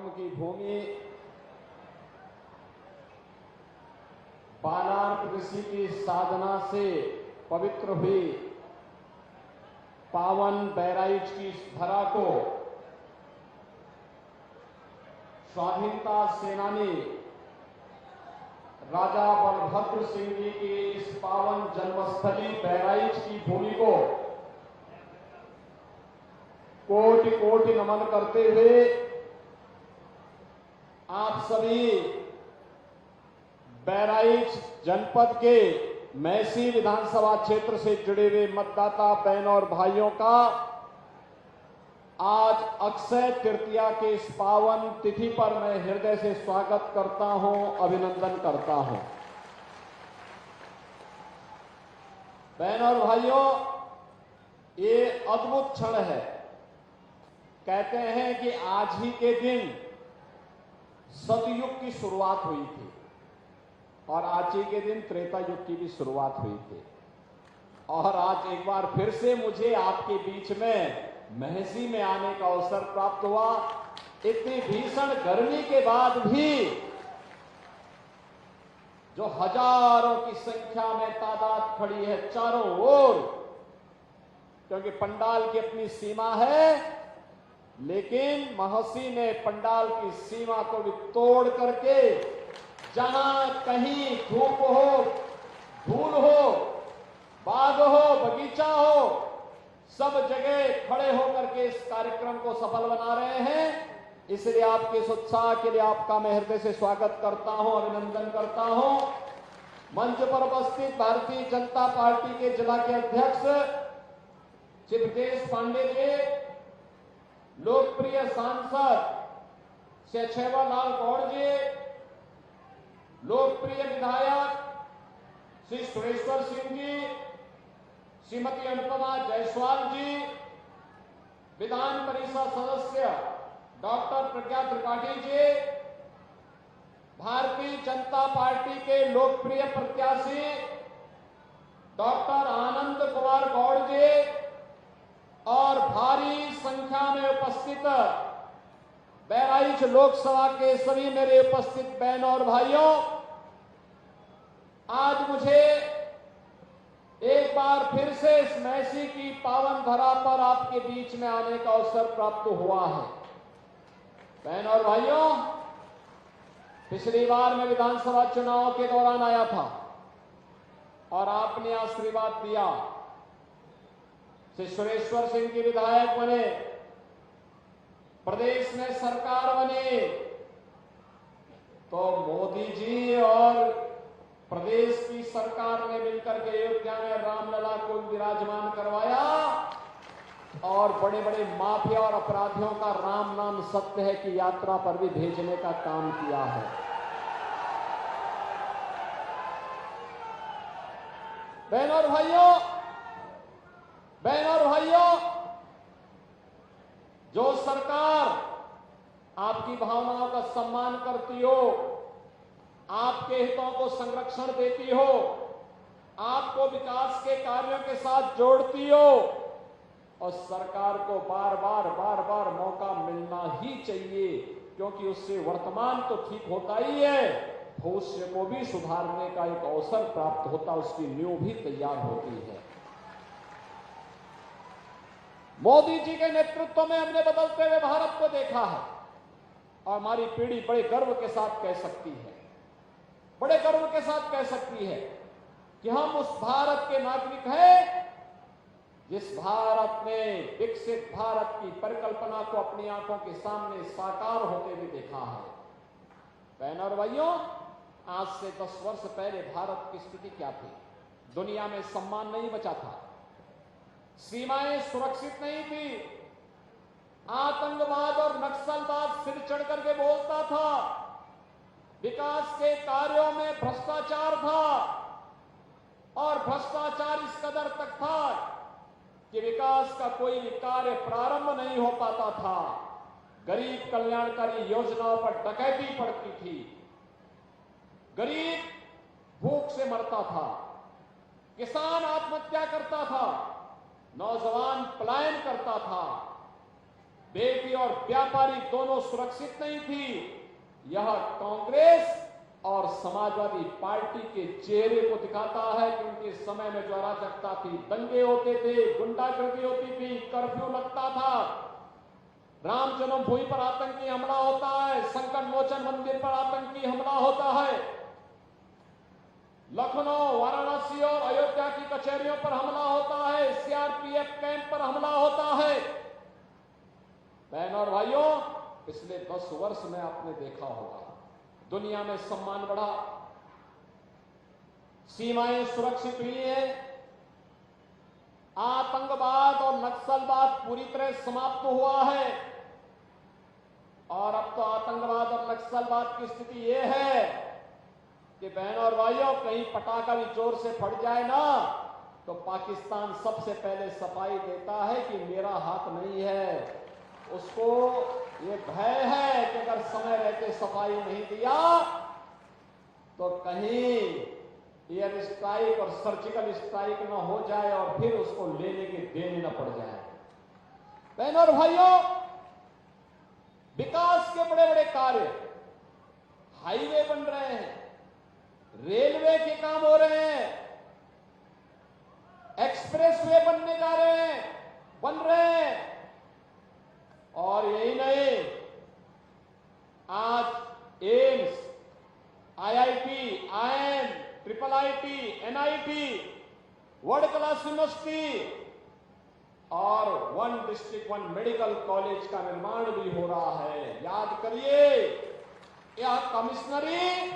कर्म की भूमि, बालार्क ऋषि की साधना से पवित्र हुई पावन बहराइच की इस धरा को स्वाधीनता सेनानी राजा बलभद्र सिंह जी की इस पावन जन्मस्थली बहराइच की भूमि को कोटि कोटि नमन करते हुए आप सभी बहराइच जनपद के मैसी विधानसभा क्षेत्र से जुड़े हुए मतदाता बहनों और भाइयों का आज अक्षय तृतीया के इस पावन तिथि पर मैं हृदय से स्वागत करता हूं, अभिनंदन करता हूं। बहनों और भाइयों, ये अद्भुत क्षण है। कहते हैं कि आज ही के दिन सतयुग की शुरुआत हुई थी और आज ही के दिन त्रेता युग की भी शुरुआत हुई थी और आज एक बार फिर से मुझे आपके बीच में महसी में आने का अवसर प्राप्त हुआ। इतनी भीषण गर्मी के बाद भी जो हजारों की संख्या में तादाद खड़ी है चारों ओर, क्योंकि पंडाल की अपनी सीमा है, लेकिन महसी ने पंडाल की सीमा को भी तोड़ करके जहां कहीं धूप हो, धूल हो, बाग हो, बगीचा हो, सब जगह खड़े होकर के इस कार्यक्रम को सफल बना रहे हैं। इसलिए आपके इस उत्साह के लिए आपका मैं हृदय से स्वागत करता हूं, अभिनंदन करता हूं। मंच पर उपस्थित भारतीय जनता पार्टी के जिला के अध्यक्ष श्री ब्रजेश पांडे जी, लोकप्रिय सांसद श्री छेवालाल गौड़ जी, लोकप्रिय विधायक श्री सुरेश्वर सिंह जी, श्रीमती अनुपमा जायसवाल जी, विधान परिषद सदस्य डॉक्टर प्रज्ञा त्रिपाठी जी, भारतीय जनता पार्टी के लोकप्रिय प्रत्याशी डॉक्टर आनंद कुमार गौड़ जी और भारी संख्या में उपस्थित बहराइच लोकसभा के सभी मेरे उपस्थित बहनों और भाइयों, आज मुझे एक बार फिर से इस मैसी की पावन धरा पर आपके बीच में आने का अवसर प्राप्त हुआ है। बहनों और भाइयों, पिछली बार मैं विधानसभा चुनाव के दौरान आया था और आपने आशीर्वाद दिया। श्री सुरेश्वर सिंह जी विधायक बने, प्रदेश में सरकार बनी, तो मोदी जी और प्रदेश की सरकार ने मिलकर के अयोध्या में रामलला को विराजमान करवाया और बड़े बड़े माफिया और अपराधियों का राम नाम सत्य है कि यात्रा पर भी भेजने का काम किया है। बहनों और भाइयों, जो सरकार आपकी भावनाओं का सम्मान करती हो, आपके हितों को संरक्षण देती हो, आपको विकास के कार्यों के साथ जोड़ती हो, और सरकार को बार बार मौका मिलना ही चाहिए, क्योंकि उससे वर्तमान तो ठीक होता ही है, भविष्य को भी सुधारने का एक अवसर प्राप्त होता, उसकी नींव भी तैयार होती है। मोदी जी के नेतृत्व में हमने बदलते हुए भारत को देखा है और हमारी पीढ़ी बड़े गर्व के साथ कह सकती है, बड़े गर्व के साथ कह सकती है कि हम उस भारत के नागरिक हैं जिस भारत में विकसित भारत की परिकल्पना को अपनी आंखों के सामने साकार होते हुए देखा है। बहनों और भाइयों, आज से 10 वर्ष पहले भारत की स्थिति क्या थी? दुनिया में सम्मान नहीं बचा था, सीमाएं सुरक्षित नहीं थी, आतंकवाद और नक्सलवाद सिर चढ़ करके बोलता था, विकास के कार्यों में भ्रष्टाचार था और भ्रष्टाचार इस कदर तक था कि विकास का कोई भी कार्य प्रारंभ नहीं हो पाता था। गरीब कल्याणकारी योजनाओं पर डकैती पड़ती थी, गरीब भूख से मरता था, किसान आत्महत्या करता था, नौजवान पलायन करता था, बेटी और व्यापारी दोनों सुरक्षित नहीं थी। यह कांग्रेस और समाजवादी पार्टी के चेहरे को दिखाता है कि उनके समय में जो अराजकता थी, दंगे होते थे, गुंडागर्दी होती थी, कर्फ्यू लगता था, राम जन्मभूमि पर आतंकी हमला होता है, संकट मोचन मंदिर पर आतंकी हमला होता है, लखनऊ, वाराणसी और अयोध्या की कचहरियों पर हमला होता है, सीआरपीएफ कैंप पर हमला होता है। बहनों और भाइयों, पिछले 10 वर्ष में आपने देखा होगा, दुनिया में सम्मान बढ़ा, सीमाएं सुरक्षित हुई हैं, आतंकवाद और नक्सलवाद पूरी तरह समाप्त हुआ है। और अब तो आतंकवाद और नक्सलवाद की स्थिति यह है कि बहनों और भाइयों, कहीं पटाखा भी जोर से फट जाए ना, तो पाकिस्तान सबसे पहले सफाई देता है कि मेरा हाथ नहीं है। उसको ये भय है कि अगर समय रहते सफाई नहीं दिया तो कहीं एयर स्ट्राइक और सर्जिकल स्ट्राइक न हो जाए और फिर उसको लेने के देने न पड़ जाए। बहनों और भाइयों, विकास के बड़े बड़े कार्य, हाईवे बन रहे हैं, रेलवे के काम हो रहे हैं, एक्सप्रेसवे बनने जा रहे हैं, बन रहे हैं। और यही नहीं, आज AIIMS, IIT, IIM, triple IT, NIT, world class university और 1 डिस्ट्रिक्ट 1 मेडिकल कॉलेज का निर्माण भी हो रहा है। याद करिए, यह कमिश्नरी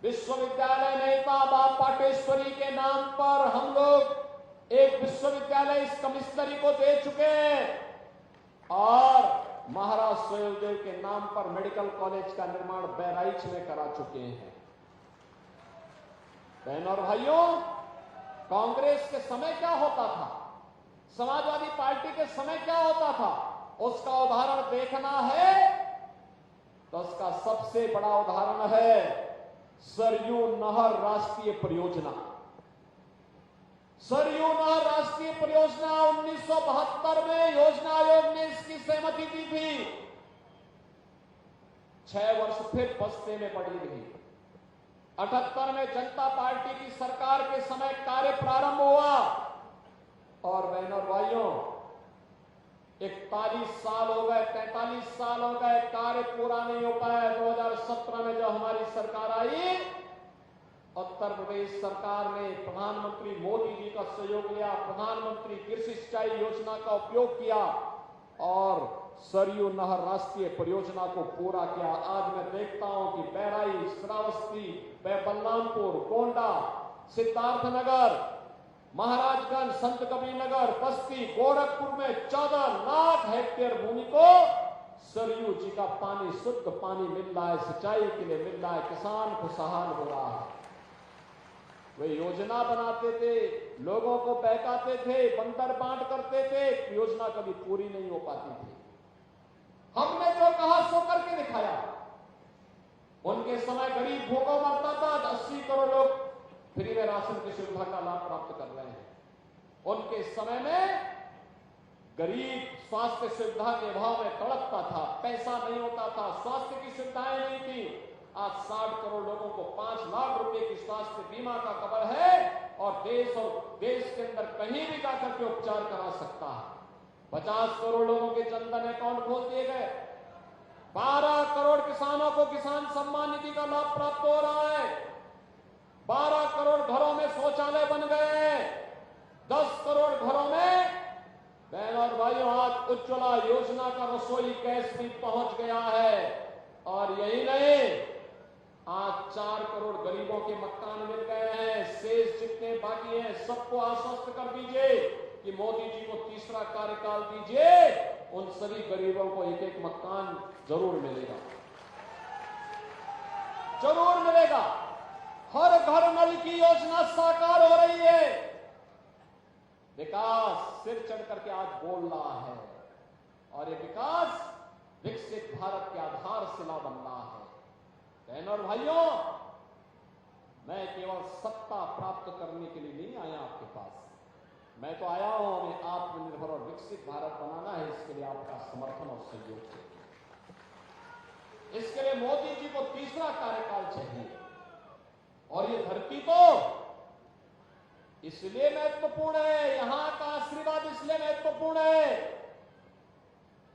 विश्वविद्यालय नेता बाप पाटेश्वरी के नाम पर हम लोग एक विश्वविद्यालय इस कमिश्नरी को दे चुके हैं और महाराज सोहेलदेव के नाम पर मेडिकल कॉलेज का निर्माण बहराइच में करा चुके हैं। बहनों और भाइयों, कांग्रेस के समय क्या होता था, समाजवादी पार्टी के समय क्या होता था, उसका उदाहरण देखना है तो उसका सबसे बड़ा उदाहरण है सरयू नहर राष्ट्रीय परियोजना। सरयू नहर राष्ट्रीय परियोजना 1972 में योजना आयोग ने इसकी सहमति दी थी। 6 वर्ष फिर बस्ते में पड़ी रही। 78 में जनता पार्टी की सरकार के समय कार्य प्रारंभ हुआ और बहनों और भाइयों, 41 साल हो गए, 43 साल हो गए, कार्य पूरा नहीं हो पाया। 2017 में जब हमारी सरकार आई, उत्तर प्रदेश सरकार ने प्रधानमंत्री मोदी जी का सहयोग लिया, प्रधानमंत्री कृषि सिंचाई योजना का उपयोग किया और सरयू नहर राष्ट्रीय परियोजना को पूरा किया। आज मैं देखता हूं कि बहराइच, श्रावस्ती, बलरामपुर, गोंडा, सिद्धार्थनगर, महाराजगंज, संत कबीरनगर, बस्ती, गोरखपुर में 14 लाख हेक्टेयर भूमि को सरयू जी का पानी, शुद्ध पानी मिल रहा है, सिंचाई के लिए मिल रहा है, किसान खुशहाल हो रहा है। वे योजना बनाते थे, लोगों को बहकाते थे, बंदर बांट करते थे, योजना कभी पूरी नहीं हो पाती थी। हमने जो कहा सो करके दिखाया। उनके समय गरीब भूखों मरता था, 80 करोड़ लोग फ्री में राशन की सुविधा का लाभ प्राप्त कर रहे हैं। उनके समय में गरीब स्वास्थ्य सुविधा के अभाव में तड़पता था, पैसा नहीं होता था, स्वास्थ्य की सुविधाएं नहीं थी। आज 60 करोड़ लोगों को 5 लाख रुपए की स्वास्थ्य बीमा का कवर है और देश के अंदर कहीं भी जाकर के उपचार करा सकता है। 50 करोड़ लोगों के जनधन अकाउंट खोल दिए गए। 12 करोड़ किसानों को किसान सम्मान निधि का लाभ प्राप्त हो रहा है। 12 करोड़ घरों में शौचालय बन गए। 10 करोड़ घरों में, बहनों और भाइयों, आज उज्ज्वला योजना का रसोई गैस भी पहुंच गया है। और यही नहीं, आज 4 करोड़ गरीबों के मकान मिल गए हैं। शेष जितने बाकी हैं सबको आश्वस्त कर दीजिए कि मोदी जी को तीसरा कार्यकाल दीजिए, उन सभी गरीबों को एक एक मकान जरूर मिलेगा, जरूर मिलेगा। हर घर नल की योजना साकार हो रही है। विकास सिर चढ़ करके आज बोल रहा है और ये विकास विकसित भारत के आधारशिला बन रहा है। बहनों और भाइयों, मैं केवल सत्ता प्राप्त करने के लिए नहीं आया आपके पास, मैं तो आया हूं, हमें आत्मनिर्भर और विकसित भारत बनाना है। इसके लिए आपका समर्थन और सहयोग चाहिए। इसके लिए मोदी जी को तीसरा कार्यकाल चाहिए। और ये धरती तो इसलिए महत्वपूर्ण है, यहां का आशीर्वाद इसलिए महत्वपूर्ण है।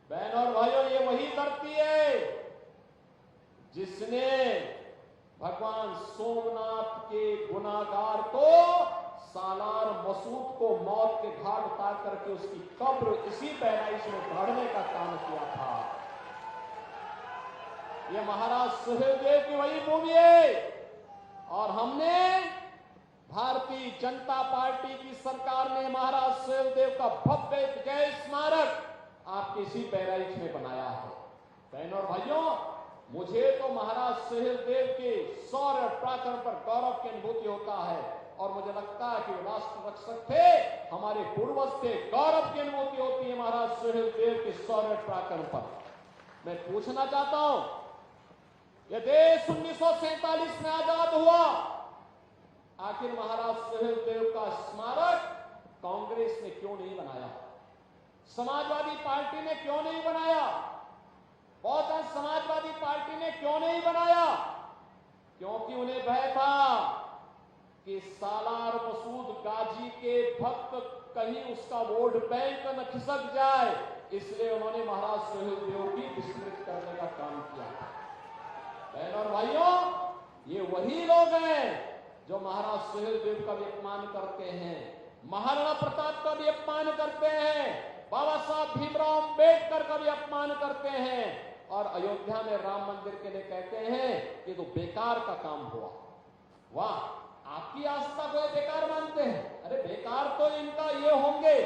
बहनों और भाइयों, ये वही धरती है जिसने भगवान सोमनाथ के गुनाहगार को, सालार मसूद को मौत के घाट उतार करके उसकी कब्र इसी बहराइच में गाड़ने का काम किया था। ये महाराज सुहेलदेव की वही भूमि है। और हमने, भारतीय जनता पार्टी की सरकार ने महाराज सुहेलदेव का भव्य जय स्मारक आपके इसी बहराइच में बनाया है। बहनों और भाइयों, मुझे तो महाराज सुहेलदेव के शौर्य पराक्रम पर गौरव की अनुभूति होता है। और मुझे लगता है कि वो राष्ट्र रक्षक थे, हमारे पूर्वज थे। गौरव की अनुभूति होती है महाराज सुहेलदेव के शौर्य पराक्रम पर। मैं पूछना चाहता हूं, यह देश 1947 में आजाद हुआ, आखिर महाराज सुहेलदेव का स्मारक कांग्रेस ने क्यों नहीं बनाया? समाजवादी पार्टी ने क्यों नहीं बनाया? बहुजन समाजवादी पार्टी ने क्यों नहीं बनाया? क्योंकि उन्हें भय था कि सालार मसूद गाजी के भक्त कहीं उसका वोट बैंक न खिसक जाए, इसलिए उन्होंने महाराज सुहेलदेव की विस्मृत करने का काम किया। बहनों और भाइयों, ये वही लोग हैं जो महाराज सुहेलदेव का भी अपमान करते हैं, महाराणा प्रताप का भी अपमान करते हैं, बाबा साहब भीमराव अंबेडकर का भी अपमान करते हैं। और अयोध्या में राम मंदिर के लिए कहते हैं कि तो बेकार का काम हुआ। वाह, आपकी आस्था को ये बेकार मानते हैं? अरे बेकार तो इनका ये होंगे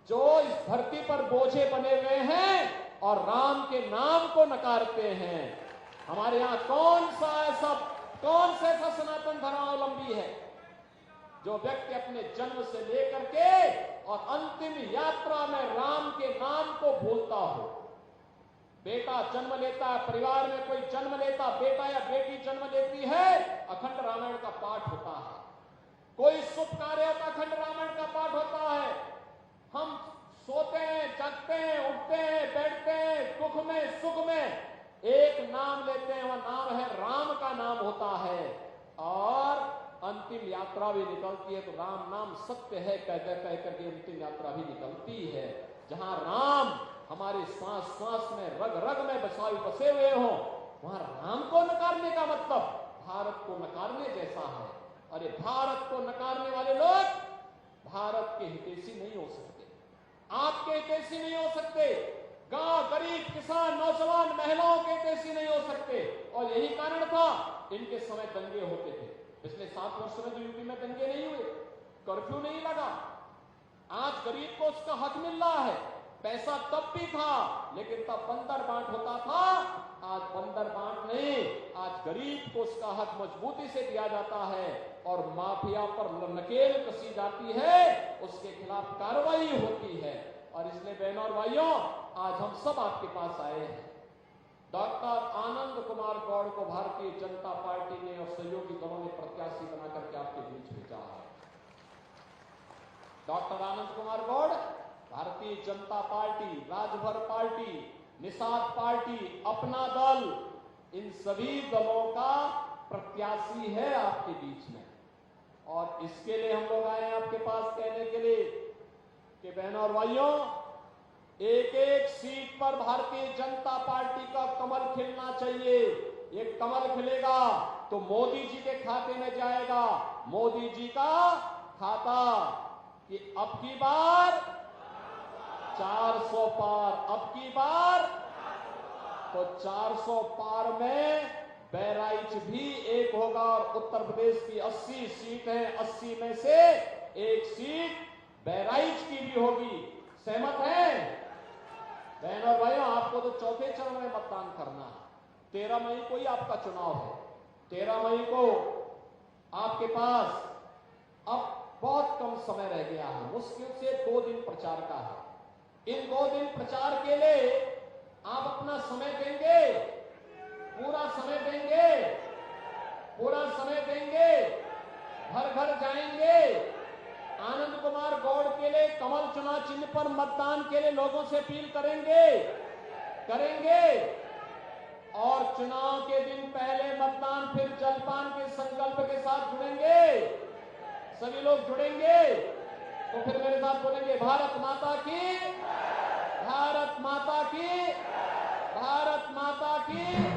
जो इस धरती पर बोझे बने हुए हैं और राम के नाम को नकारते हैं। हमारे यहां कौन सा ऐसा सनातन धर्मावलंबी है जो व्यक्ति अपने जन्म से लेकर के और अंतिम यात्रा में राम के नाम को भूलता हो? बेटा जन्म लेता है, परिवार में कोई जन्म लेता, बेटा या बेटी जन्म लेती है, अखंड रामायण का पाठ होता है। कोई शुभ कार्य होता, अखंड रामायण का पाठ होता है। हम सोते हैं, जगते हैं, उठते हैं, बैठते हैं, दुख में सुख में एक नाम लेते हैं, वह नाम है राम का नाम होता है। और अंतिम यात्रा भी निकलती है तो राम नाम सत्य है कह करके अंतिम यात्रा भी निकलती है। जहां राम हमारे सांस सांस में, रग रग में बसे हुए हो, वहां राम को नकारने का मतलब भारत को नकारने जैसा है। अरे भारत को नकारने वाले लोग भारत के हितैषी नहीं हो सकते, आपके हितैषी नहीं हो सकते, गांव गरीब किसान नौजवान महिलाओं के हितैषी नहीं हो सकते। और यही कारण था इनके समय दंगे होते थे। पिछले 7 वर्षों में तो यूपी में दंगे नहीं हुए, कर्फ्यू नहीं लगा। आज गरीब को उसका हक मिल रहा है। पैसा तब भी था, लेकिन तब बंदर बांट होता था, आज बंदर बांट नहीं, आज गरीब को उसका हक मजबूती से दिया जाता है और माफिया पर नकेल कसी जाती है, उसके खिलाफ कार्रवाई होती है। और इसलिए बहनों और भाइयों, आज हम सब आपके पास आए हैं। डॉक्टर आनंद कुमार गौड़ को भारतीय जनता पार्टी ने और सहयोगी दलों ने प्रत्याशी बना करके आपके बीच भेजा है। Doctor Anand Kumar Gaur Bharatiya Janata party, Rajbhar party, Nishad party, अपना दल, इन सभी दलों का प्रत्याशी है आपके बीच में। और इसके लिए हम लोग आए हैं आपके पास कहने के लिए कि बहनों और भाइयों, एक एक सीट पर भारतीय जनता पार्टी का कमल खिलना चाहिए। ये कमल खिलेगा तो मोदी जी के खाते में जाएगा। मोदी जी का खाता कि अब की बार 400 पार, अब की बार तो 400 पार में बहराइच भी एक होगा। और उत्तर प्रदेश की 80 सीट है, 80 में से एक सीट बहराइच की भी होगी। सहमत हैं बहनों और भाइयों? आपको तो चौथे चरण में मतदान करना है। 13 मई को ही आपका चुनाव है। 13 मई को आपके पास अब बहुत कम समय रह गया है, मुश्किल से 2 दिन प्रचार का है। इन 2 दिन प्रचार के लिए आप अपना समय देंगे, पूरा समय देंगे, पूरा समय देंगे, घर घर जाएंगे, आनंद कुमार गौड़ के लिए कमल चुनाव चिन्ह पर मतदान के लिए लोगों से अपील करेंगे और चुनाव के दिन पहले मतदान फिर जलपान के संकल्प के साथ जुड़ेंगे। सभी लोग जुड़ेंगे तो फिर मेरे साथ बोलेंगे भारत माता की, भारत माता की, भारत माता की।